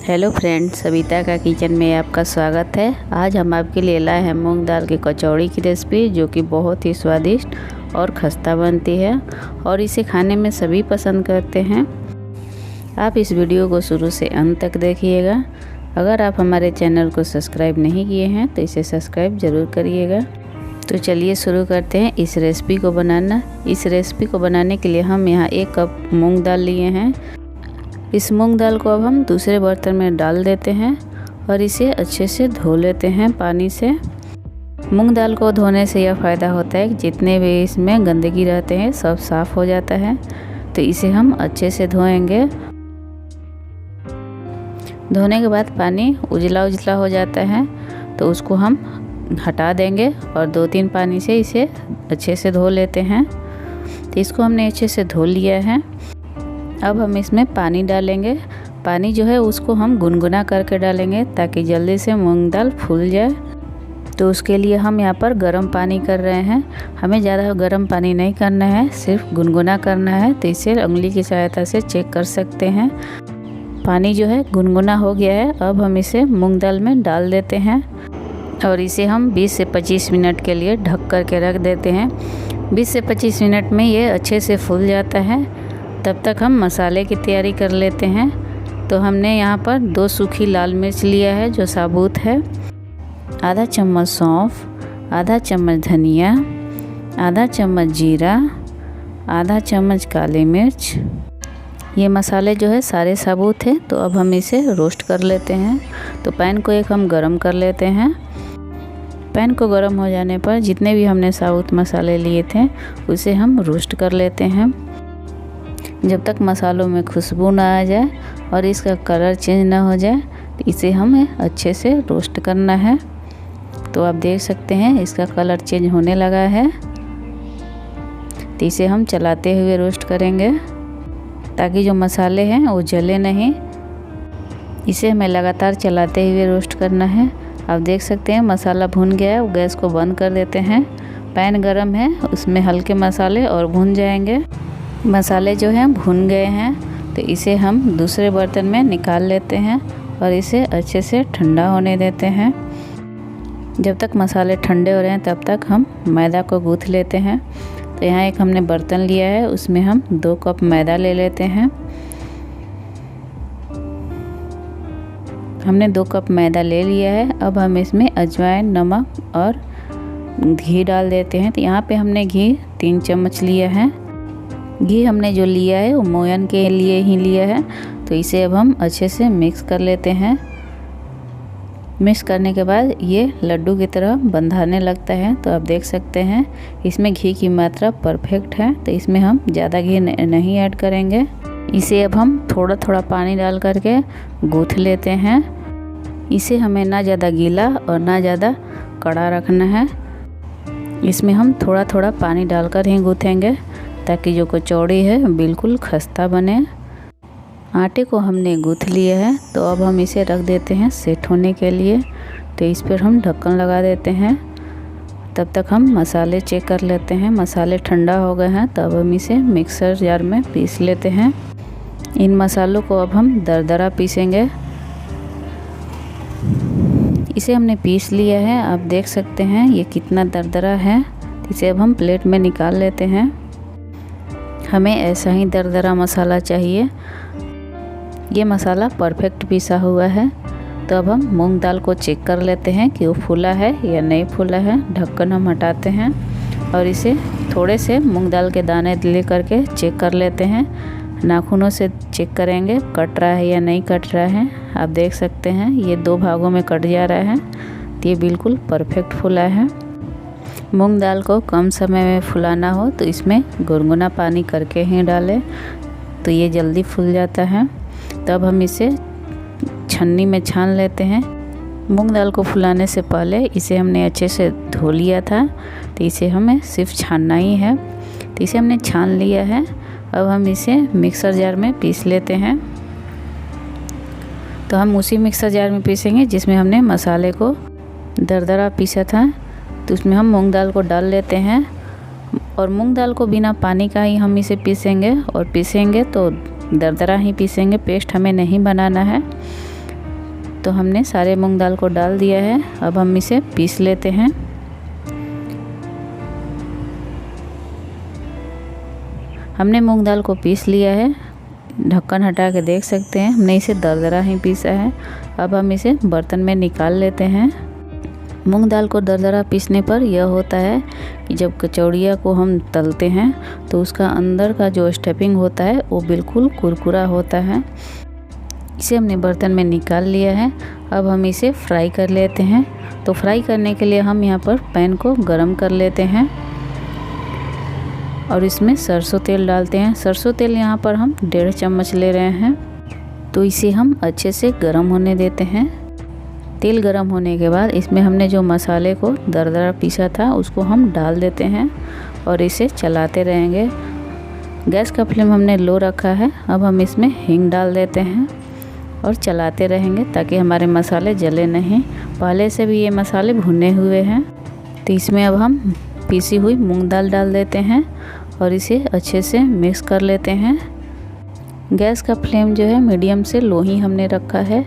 Hello friends, Savita का kitchen में आपका स्वागत है। आज हम आपके लिए लाए हैं मूंग दाल की कचौड़ी की रेसिपी, जो कि बहुत ही स्वादिष्ट और खस्ता बनती है और इसे खाने में सभी पसंद करते हैं। आप इस वीडियो को शुरू से अंत तक देखिएगा। अगर आप हमारे चैनल को सब्सक्राइब नहीं किए हैं तो इसे सब्सक्राइब ज़रूर करिएगा। तो चलिए शुरू करते हैं इस रेसिपी को बनाना। इस रेसिपी को बनाने के लिए हम यहाँ 1 कप मूंग दाल लिए हैं। इस मूंग दाल को अब हम दूसरे बर्तन में डाल देते हैं और इसे अच्छे से धो लेते हैं पानी से। मूंग दाल को धोने से यह फ़ायदा होता है कि जितने भी इसमें गंदगी रहते हैं सब साफ़ हो जाता है। तो इसे हम अच्छे से धोएंगे। धोने के बाद पानी उजला उजला हो जाता है तो उसको हम हटा देंगे और 2-3 पानी से इसे अच्छे से धो लेते हैं। तो इसको हमने अच्छे से धो लिया है। अब हम इसमें पानी डालेंगे। पानी जो है उसको हम गुनगुना करके डालेंगे ताकि जल्दी से मूंग दाल फूल जाए। तो उसके लिए हम यहाँ पर गर्म पानी कर रहे हैं। हमें ज़्यादा गर्म पानी नहीं करना है, सिर्फ गुनगुना करना है। तो इसे उंगली की सहायता से चेक कर सकते हैं। पानी जो है गुनगुना हो गया है। अब हम इसे मूंग दाल में डाल देते हैं और इसे हम 20 से 25 मिनट के लिए ढक कर के रख देते हैं। 20 से 25 मिनट में ये अच्छे से फूल जाता है। तब तक हम मसाले की तैयारी कर लेते हैं। तो हमने यहाँ पर 2 सूखी लाल मिर्च लिया है जो साबुत है, आधा चम्मच सौंफ, आधा चम्मच धनिया, आधा चम्मच जीरा, आधा चम्मच काली मिर्च। ये मसाले जो है सारे साबुत है। तो अब हम इसे रोस्ट कर लेते हैं। तो पैन को हम गरम कर लेते हैं। पैन को गरम हो जाने पर जितने भी हमने साबुत मसाले लिए थे उसे हम रोस्ट कर लेते हैं, जब तक मसालों में खुशबू ना आ जाए और इसका कलर चेंज ना हो जाए। तो इसे हमें अच्छे से रोस्ट करना है। तो आप देख सकते हैं इसका कलर चेंज होने लगा है। तो इसे हम चलाते हुए रोस्ट करेंगे ताकि जो मसाले हैं वो जले नहीं। इसे हमें लगातार चलाते हुए रोस्ट करना है। आप देख सकते हैं मसाला भुन गया है। गैस को बंद कर देते हैं। पैन गरम है, उसमें हल्के मसाले और भुन जाएंगे। मसाले जो हैं भुन गए हैं। तो इसे हम दूसरे बर्तन में निकाल लेते हैं और इसे अच्छे से ठंडा होने देते हैं। जब तक मसाले ठंडे हो रहे हैं तब तक हम मैदा को गूँथ लेते हैं। तो यहाँ एक हमने बर्तन लिया है, उसमें हम 2 कप मैदा ले लेते हैं। हमने 2 कप मैदा ले लिया है। अब हम इसमें अजवाइन, नमक और घी डाल देते हैं। तो यहाँ पे हमने घी 3 चम्मच लिया है। घी हमने जो लिया है वो मोयन के लिए ही लिया है। तो इसे अब हम अच्छे से मिक्स कर लेते हैं। मिक्स करने के बाद ये लड्डू की तरह बंधाने लगता है। तो आप देख सकते हैं इसमें घी की मात्रा परफेक्ट है। तो इसमें हम ज़्यादा घी नहीं ऐड करेंगे। इसे अब हम थोड़ा थोड़ा पानी डाल करके गूँथ लेते हैं। इसे हमें ना ज़्यादा गीला और ना ज़्यादा कड़ा रखना है। इसमें हम थोड़ा थोड़ा पानी डालकर ही गूँथेंगे ताकि जो कचौड़ी है बिल्कुल खस्ता बने। आटे को हमने गूँथ लिया है। तो अब हम इसे रख देते हैं सेट होने के लिए। तो इस पर हम ढक्कन लगा देते हैं। तब तक हम मसाले चेक कर लेते हैं। मसाले ठंडा हो गए हैं तो अब हम इसे मिक्सर जार में पीस लेते हैं। इन मसालों को अब हम दरदरा पीसेंगे। इसे हमने पीस लिया है। आप देख सकते हैं ये कितना दरदरा है। इसे अब हम प्लेट में निकाल लेते हैं। हमें ऐसा ही दरदरा मसाला चाहिए। ये मसाला परफेक्ट पीसा हुआ है। तो अब हम मूंग दाल को चेक कर लेते हैं कि वो फूला है या नहीं फूला है। ढक्कन हम हटाते हैं और इसे थोड़े से मूंग दाल के दाने ले करके चेक कर लेते हैं। नाखूनों से चेक करेंगे कट रहा है या नहीं कट रहा है। आप देख सकते हैं ये 2 भागों में कट जा रहा है। तो ये बिल्कुल परफेक्ट फूला है। मूंग दाल को कम समय में फुलाना हो तो इसमें गुनगुना पानी करके ही डालें, तो ये जल्दी फूल जाता है। तब हम इसे छन्नी में छान लेते हैं। मूंग दाल को फुलाने से पहले इसे हमने अच्छे से धो लिया था। तो इसे हमें सिर्फ छानना ही है। तो इसे हमने छान लिया है। अब हम इसे मिक्सर जार में पीस लेते हैं। तो हम उसी मिक्सर जार में पीसेंगे जिसमें हमने मसाले को दरदरा पीसा था। तो उसमें हम मूंग दाल को डाल लेते हैं और मूंग दाल को बिना पानी का ही हम इसे पीसेंगे। और पीसेंगे तो दरदरा ही पीसेंगे, पेस्ट हमें नहीं बनाना है। तो हमने सारे मूंग दाल को डाल दिया है। अब हम इसे पीस लेते हैं। हमने मूंग दाल को पीस लिया है। ढक्कन हटा के देख सकते हैं हमने इसे दरदरा ही पीसा है। अब हम इसे बर्तन में निकाल लेते हैं। मूंग दाल को दरदरा पीसने पर यह होता है कि जब कचौड़िया को हम तलते हैं तो उसका अंदर का जो स्टफिंग होता है वो बिल्कुल कुरकुरा होता है। इसे हमने बर्तन में निकाल लिया है। अब हम इसे फ्राई कर लेते हैं। तो फ्राई करने के लिए हम यहाँ पर पैन को गरम कर लेते हैं और इसमें सरसों तेल डालते हैं। सरसों तेल यहाँ पर हम 1.5 चम्मच ले रहे हैं। तो इसे हम अच्छे से गरम होने देते हैं। तेल गरम होने के बाद इसमें हमने जो मसाले को दरदरा पीसा था उसको हम डाल देते हैं और इसे चलाते रहेंगे। गैस का फ्लेम हमने लो रखा है। अब हम इसमें हींग डाल देते हैं और चलाते रहेंगे ताकि हमारे मसाले जले नहीं। पहले से भी ये मसाले भुने हुए हैं। तो इसमें अब हम पीसी हुई मूंग दाल डाल देते हैं और इसे अच्छे से मिक्स कर लेते हैं। गैस का फ्लेम जो है मीडियम से लो ही हमने रखा है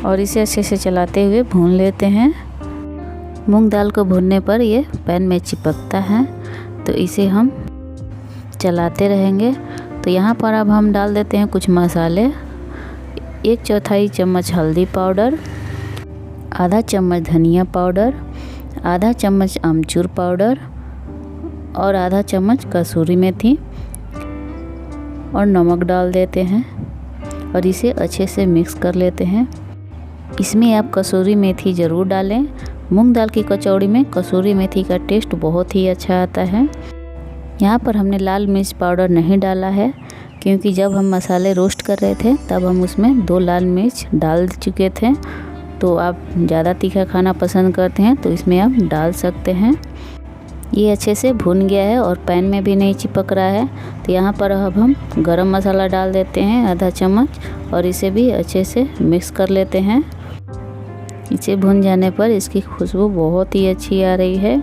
और इसे अच्छे से चलाते हुए भून लेते हैं। मूंग दाल को भूनने पर ये पैन में चिपकता है, तो इसे हम चलाते रहेंगे। तो यहाँ पर अब हम डाल देते हैं कुछ मसाले। 1/4 चम्मच हल्दी पाउडर, आधा चम्मच धनिया पाउडर, आधा चम्मच आमचूर पाउडर और आधा चम्मच कसूरी मेथी और नमक डाल देते हैं और इसे अच्छे से मिक्स कर लेते हैं। इसमें आप कसूरी मेथी ज़रूर डालें। मूंग दाल की कचौड़ी में कसूरी मेथी का टेस्ट बहुत ही अच्छा आता है। यहाँ पर हमने लाल मिर्च पाउडर नहीं डाला है क्योंकि जब हम मसाले रोस्ट कर रहे थे तब हम उसमें 2 लाल मिर्च डाल चुके थे। तो आप ज़्यादा तीखा खाना पसंद करते हैं तो इसमें आप डाल सकते हैं। ये अच्छे से भुन गया है और पैन में भी नहीं चिपक रहा है। तो यहाँ पर अब हम गरम मसाला डाल देते हैं आधा चम्मच और इसे भी अच्छे से मिक्स कर लेते हैं। इसे भुन जाने पर इसकी खुशबू बहुत ही अच्छी आ रही है।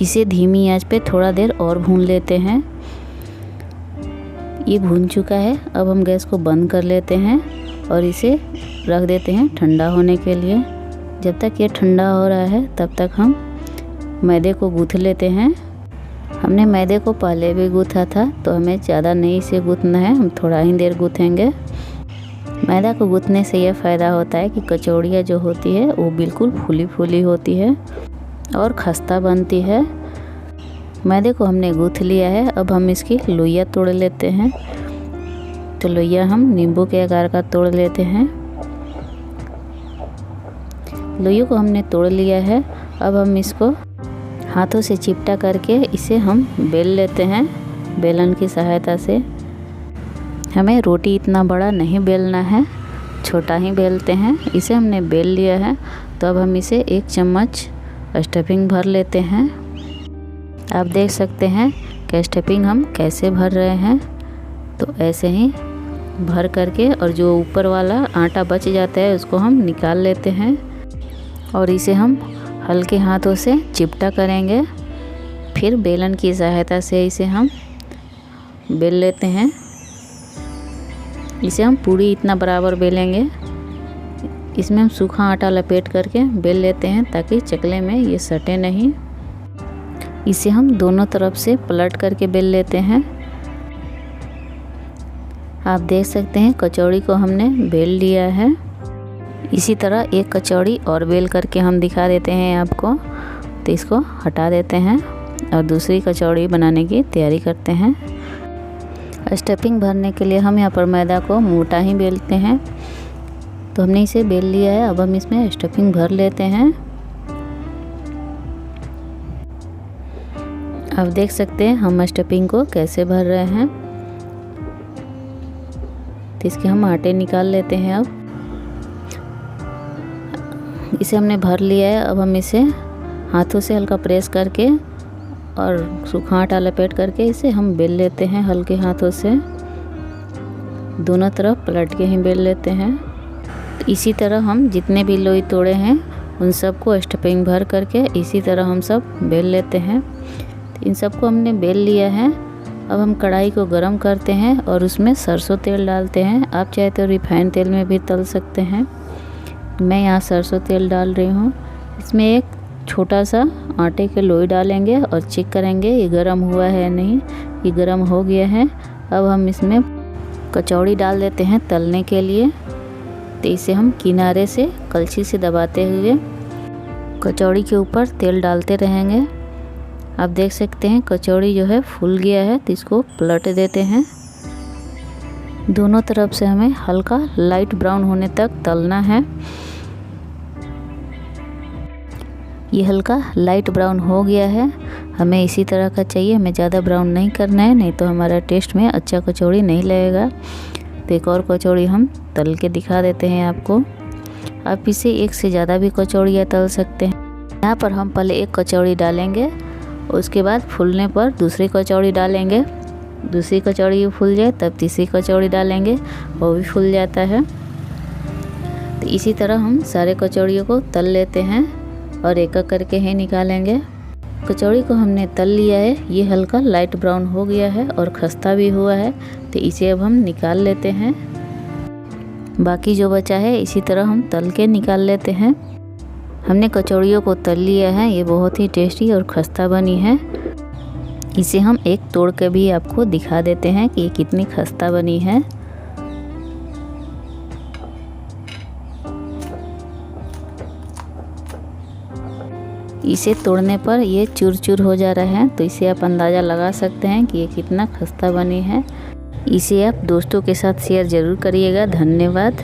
इसे धीमी आंच पे थोड़ा देर और भून लेते हैं। ये भून चुका है। अब हम गैस को बंद कर लेते हैं और इसे रख देते हैं ठंडा होने के लिए। जब तक ये ठंडा हो रहा है तब तक हम मैदे को गूँथ लेते हैं। हमने मैदे को पहले भी गूँथा था तो हमें ज़्यादा नहीं इसे गूँथना है, हम थोड़ा ही देर गूँथेंगे। मैदा को गूँथने से यह फ़ायदा होता है कि कचौड़ियाँ जो होती है वो बिल्कुल फूली फूली होती है और खस्ता बनती है। मैदे को हमने गूँथ लिया है। अब हम इसकी लोइयाँ तोड़ लेते हैं। तो लोइयाँ हम नींबू के आकार का तोड़ लेते हैं। लोइयों को हमने तोड़ लिया है। अब हम इसको हाथों से चिपटा करके इसे हम बेल लेते हैं बेलन की सहायता से। हमें रोटी इतना बड़ा नहीं बेलना है, छोटा ही बेलते हैं। इसे हमने बेल लिया है। तो अब हम इसे 1 चम्मच स्टफिंग भर लेते हैं। आप देख सकते हैं कि स्टफिंग हम कैसे भर रहे हैं। तो ऐसे ही भर करके और जो ऊपर वाला आटा बच जाता है उसको हम निकाल लेते हैं और इसे हम हल्के हाथों से चिपटा करेंगे। फिर बेलन की सहायता से इसे हम बेल लेते हैं। इसे हम पूरी इतना बराबर बेलेंगे। इसमें हम सूखा आटा लपेट करके बेल लेते हैं ताकि चकले में ये सटे नहीं। इसे हम दोनों तरफ से पलट करके बेल लेते हैं। आप देख सकते हैं कचौड़ी को हमने बेल लिया है। इसी तरह एक कचौड़ी और बेल करके हम दिखा देते हैं आपको। तो इसको हटा देते हैं और दूसरी कचौड़ी बनाने की तैयारी करते हैं। स्टफिंग भरने के लिए हम यहाँ पर मैदा को मोटा ही बेलते हैं। तो हमने इसे बेल लिया है। अब हम इसमें स्टफिंग भर लेते हैं। आप देख सकते हैं हम स्टफिंग को कैसे भर रहे हैं। तो इसके हम आटे निकाल लेते हैं। अब इसे हमने भर लिया है। अब हम इसे हाथों से हल्का प्रेस करके और सूखा आटा लपेट करके इसे हम बेल लेते हैं हल्के हाथों से। दोनों तरफ पलट के ही बेल लेते हैं। इसी तरह हम जितने भी लोई तोड़े हैं उन सबको स्टफिंग भर करके इसी तरह हम सब बेल लेते हैं। इन सबको हमने बेल लिया है। अब हम कढ़ाई को गरम करते हैं और उसमें सरसों तेल डालते हैं। आप चाहे तो रिफाइंड तेल में भी तल सकते हैं। मैं यहाँ सरसों तेल डाल रही हूँ। इसमें एक छोटा सा आटे के लोई डालेंगे और चेक करेंगे ये गर्म हुआ है या नहीं। ये गर्म हो गया है। अब हम इसमें कचौड़ी डाल देते हैं तलने के लिए। तो इसे हम किनारे से कलछी से दबाते हुए कचौड़ी के ऊपर तेल डालते रहेंगे। आप देख सकते हैं कचौड़ी जो है फूल गया है, तो इसको पलट देते हैं। दोनों तरफ से हमें हल्का लाइट ब्राउन होने तक तलना है। ये हल्का लाइट ब्राउन हो गया है, हमें इसी तरह का चाहिए, हमें ज़्यादा ब्राउन नहीं करना है, नहीं तो हमारा टेस्ट में अच्छा कचौड़ी नहीं लगेगा। तो एक और कचौड़ी हम तल के दिखा देते हैं आपको। आप इसे एक से ज़्यादा भी कचौड़ियाँ तल सकते हैं। यहाँ पर हम पहले एक कचौड़ी डालेंगे, उसके बाद फूलने पर दूसरी कचौड़ी डालेंगे। दूसरी कचौड़ी फूल जाए तब तीसरी कचौड़ी डालेंगे, वो भी फूल जाता है। तो इसी तरह हम सारे कचौड़ियों को तल लेते हैं और एक एक करके ही निकालेंगे। कचौड़ी को हमने तल लिया है, ये हल्का लाइट ब्राउन हो गया है और खस्ता भी हुआ है, तो इसे अब हम निकाल लेते हैं। बाकी जो बचा है इसी तरह हम तल के निकाल लेते हैं। हमने कचौड़ियों को तल लिया है, ये बहुत ही टेस्टी और खस्ता बनी है। इसे हम एक तोड़ के भी आपको दिखा देते हैं कि ये कितनी खस्ता बनी है। इसे तोड़ने पर ये चूर चूर हो जा रहा है, तो इसे आप अंदाज़ा लगा सकते हैं कि ये कितना खस्ता बनी है। इसे आप दोस्तों के साथ शेयर ज़रूर करिएगा। धन्यवाद।